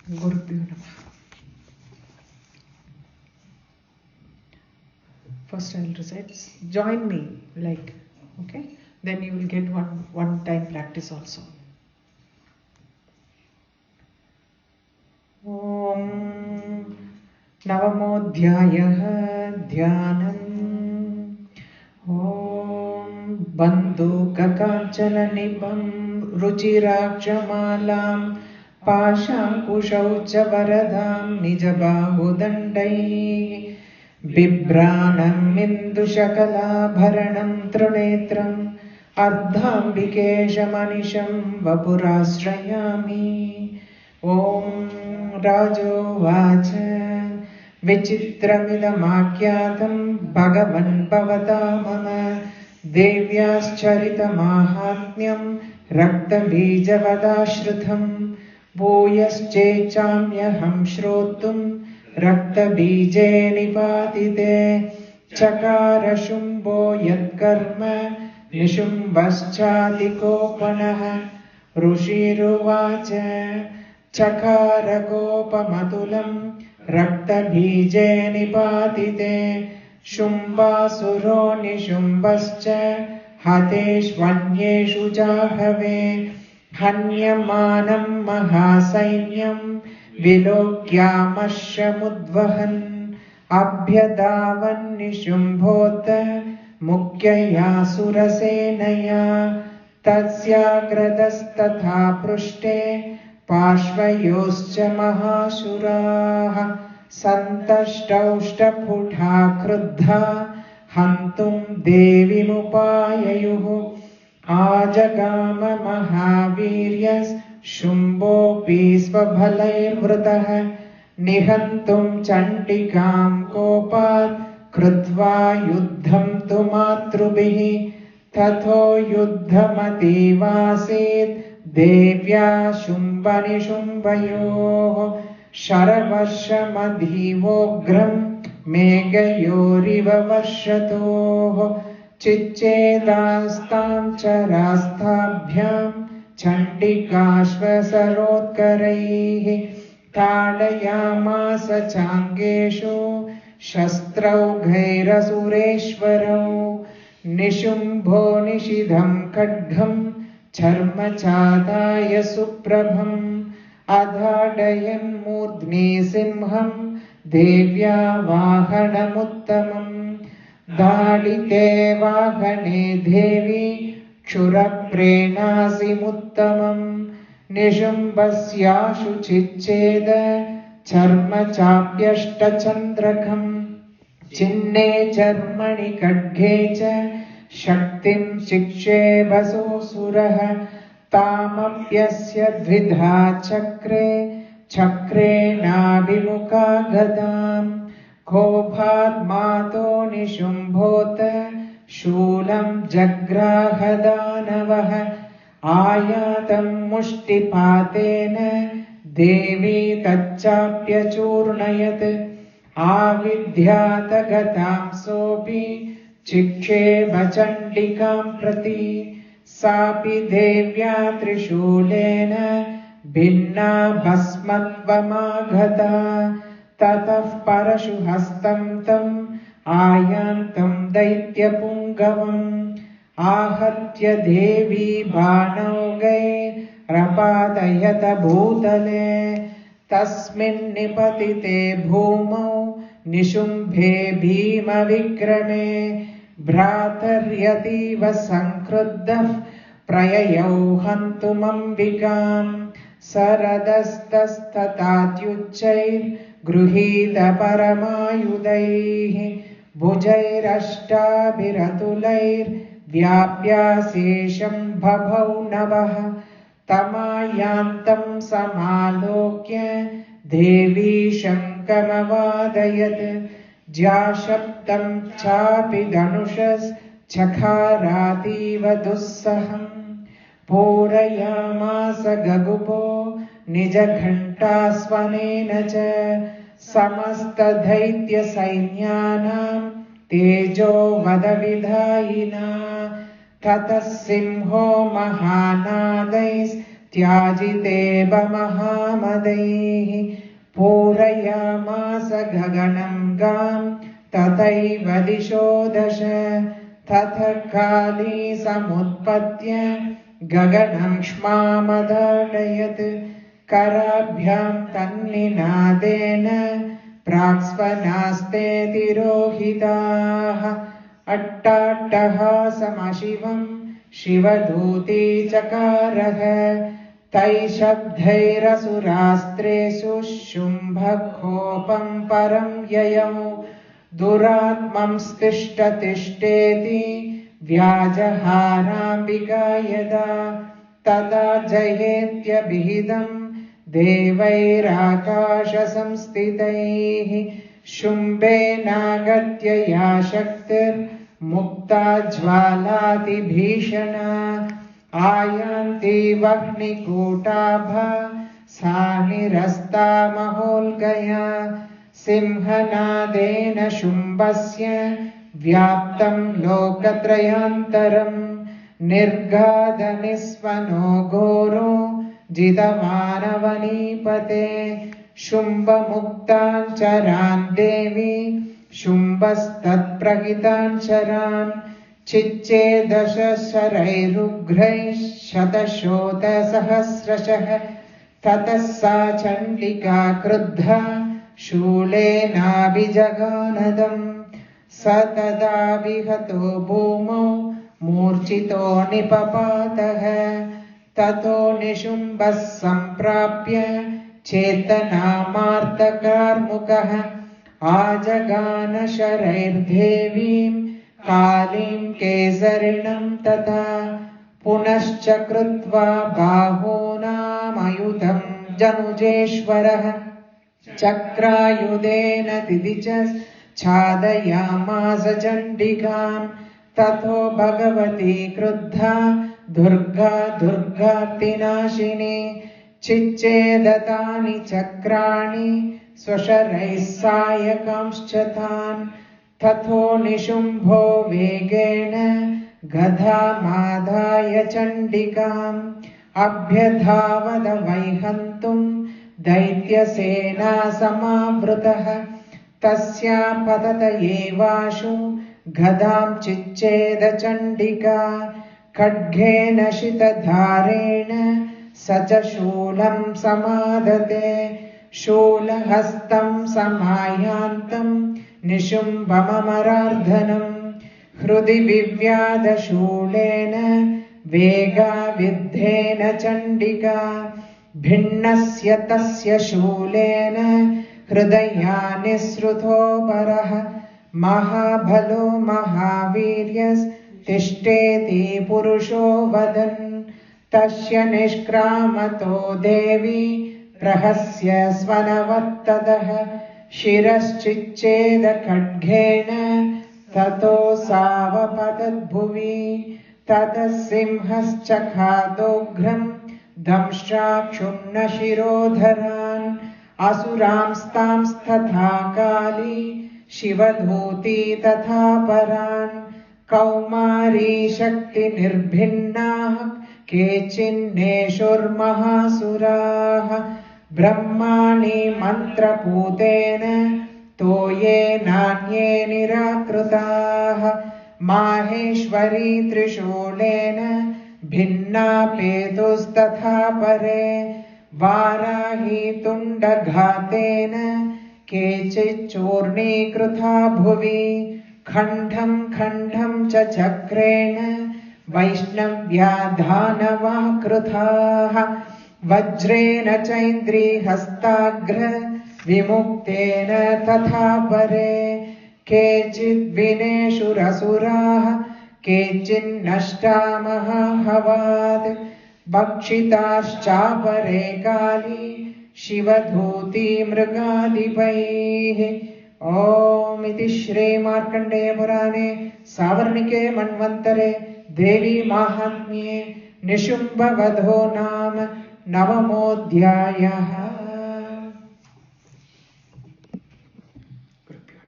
Gurubhyo Namaha. First I will recite. Join me, okay? Then you will get one time practice also. Om Navamodhyayah Dhyanam. Om Bandhukakanchalanibam Ruchiraksamalam Pashankushauchavaradam Nijabahudandai Bibranam Indushakalaabharanam Trunetram Ardhambikeshamanisham Vapurasrayami. Om Rajovacha Vichitramidamakhyatam Bhagavan Bhavata Mama Devyāscharitamāhatmyam Raktabījavadāshrutam Bhūyaschechamyaham Shrotum Raktabīje Nipātite Chakara Shumbho Yatkarma Nishumbhaschādikopanah Rushiruvacha Chakara Gopamatulam Raktabīje Nipātite Shumbasuro Nishumbascha Hateshvanyeshu Jahave Hanyamanam Mahasainyam Vilokyamashamudvahan Abhyadavan Nishumbhota Mukyaya Surasenaya Tatsyagradastatha Prushte Parshvayoscha Mahashuraha Santashtaushtaputha Kruddha Hantum Devi Mupayayuhu Ajagama Mahaviryas Shumbopi Svabhalair Vrataha Nihantum Chantikam Kopat Krudva Yuddham Tumatrubihi Tatho Yuddhamati Vasit Devya Shumbani Shumbayoh Sharavashamadhivogram Megayoriva Varshatoh Chichedastam Charastabhyam Chandikashvasarotkaraihi Tadayamasa Changeshu Shastraughailasureshwarau Nishumbho Nishidham Khadgham Charmachadaya Suprabham Adhadayan Murdhni Simham Devya Vahanamuttamam Dalite Vahane Devi Kshuraprenasi Muttamam Nishumbhasyashu Chicheda Charmachapyashta Chandrakam Chinne Charmani Kadgecha Shaktim Shikshe Vaso Suraha Tamapyasya Dvidha Chakre Chakre Nabhimuka Gadam Kobhat Mato Nishumbhota Shulam Jagrahadanavaha Ayatam Mushtipatena Devi Tachapya Churnayat Avidyatagatam Sopi Chikshe Bachandikam Prati Sapi Devya Trishulena Bhinna Bhasmatvamaghata Tataf Parashu Hastam Tam Ayantam Daitya Pungavam Ahatya Devi Bhanaugai Rapadayata Bhutale Tasmin Nipatite Bhumau Nishumbhe Bhima Vikrame Bhrataryativa Sankruddhah Prayayau Hantumambikam Saradastastatatyucchair Gruhita Paramayudaih Bhujairashtabhiratulair Vyapya Sesham Bhabhau Navah Tamayantam Samalokya Devi Shankamavadayat Jyashabdam Chapi Dhanushas Chakharativa Dussaham Purayamasa Gagupo Nijaghanta Svanena Cha Samasta Dhaitya Sainyanam Tejo Vadavidhayina Tatasimho Mahanadais त्याजितेव महामदैः पूरयामास गगनं गां तथैव दिशो दश ततः काली समुत्पत्य गगनं क्ष्मामदाडयत् कराभ्यां तन्निनादेन प्राक्स्वनास्ते तिरोहिताः अट्टाट्टहासमशिवं शिवदूती चकारः तैः शब्दैरसुरास्त्रेषु शुम्भकोपं परं ययौ दुरात्मंस्तिष्ठतिष्ठेति व्याजहाराम्बिका यदा तदा जयेत्यभिहितं देवैराकाशसंस्थितैः शुम्भेनागत्य या शक्तिर्मुक्ता ज्वालातिभीषणा आयान्ति वह्निकूटाभा सा निरस्ता महोल्गया सिंहनादेन शुम्भस्य व्याप्तं लोकत्रयान्तरं निर्गादनिस्वनो घोरो जितमानवनीपते शुम्भमुक्तान् चरान् देवी शुम्भस्तत्प्रहितान् चरान् चिच्चेदशशरैरुग्रैः शतशोतसहस्रशः ततः सा चण्डिका क्रुद्धा शूलेनाभिजगानदम् स तदा विहतो भूमौ मूर्छितो निपपातः ततो निशुम्भः सम्प्राप्य चेतनामार्तकार्मुकः आजगान शरैर्देवीं कालीं केसरिणं तथा पुनश्च कृत्वा बाहूनामयुधं जनुजेश्वरः चक्रायुधेन दिदिच छादयामास चण्डिकां ततो भगवती क्रुद्धा दुर्गा दुर्गातिनाशिनी चिच्चेदतानि चक्राणि स्वशरैः सायकांश्च तान् ततो निशुम्भो वेगेन गदामादाय चण्डिकाम् अभ्यधावद वैहन्तुं दैत्यसेना समावृतः तस्या पतत एवाशु गदां चिच्चेद चण्डिका खड्गेन शितधारेण स च शूलं समादते शूलहस्तं समायान्तं निशुम्भममरार्धनम् हृदि विव्याधशूलेन वेगाविद्धेन चण्डिका भिन्नस्य तस्य शूलेन हृदया निःसृतो परः महाबलो महावीर्यस्तिष्ठेति पुरुषो वदन् तस्य निष्क्रामतो देवी प्रहस्य स्वनवत्ततः शिरश्चिच्चेद खड्गेन ततो सावपतद्भुवि ततः सिंहश्चखादोग्रं दंष्ट्राक्षुण्ण शिरोधरान् असुरांस्तांस्तथा काली शिवधूती तथा परान् कौमारी शक्तिनिर्भिन्नाः केचिन्नेषुर्महासुराः ब्रह्माणि मन्त्रपूतेन तोये नान्ये निराकृताः माहेश्वरी त्रिशूलेन भिन्नापेतुस्तथा परे वाराही तुण्डघातेन केचिच्चूर्णीकृता भुवि खण्डं खण्डं च चक्रेण वैष्णव्या दानवाः कृताः वज्रेण चैन्द्रीहस्ताग्र विमुक्तेन तथा परे केचिद्विनेषुरसुराः केचिन्नष्टा महाहवात् भक्षिताश्चापरे काली शिवधूती मृगादिपैः। ओम इति श्रीमार्कण्डेय पुराणे सावर्णिके मन्वन्तरे देवी माहात्म्ये निशुम्भवधो नाम नवमोऽध्यायः।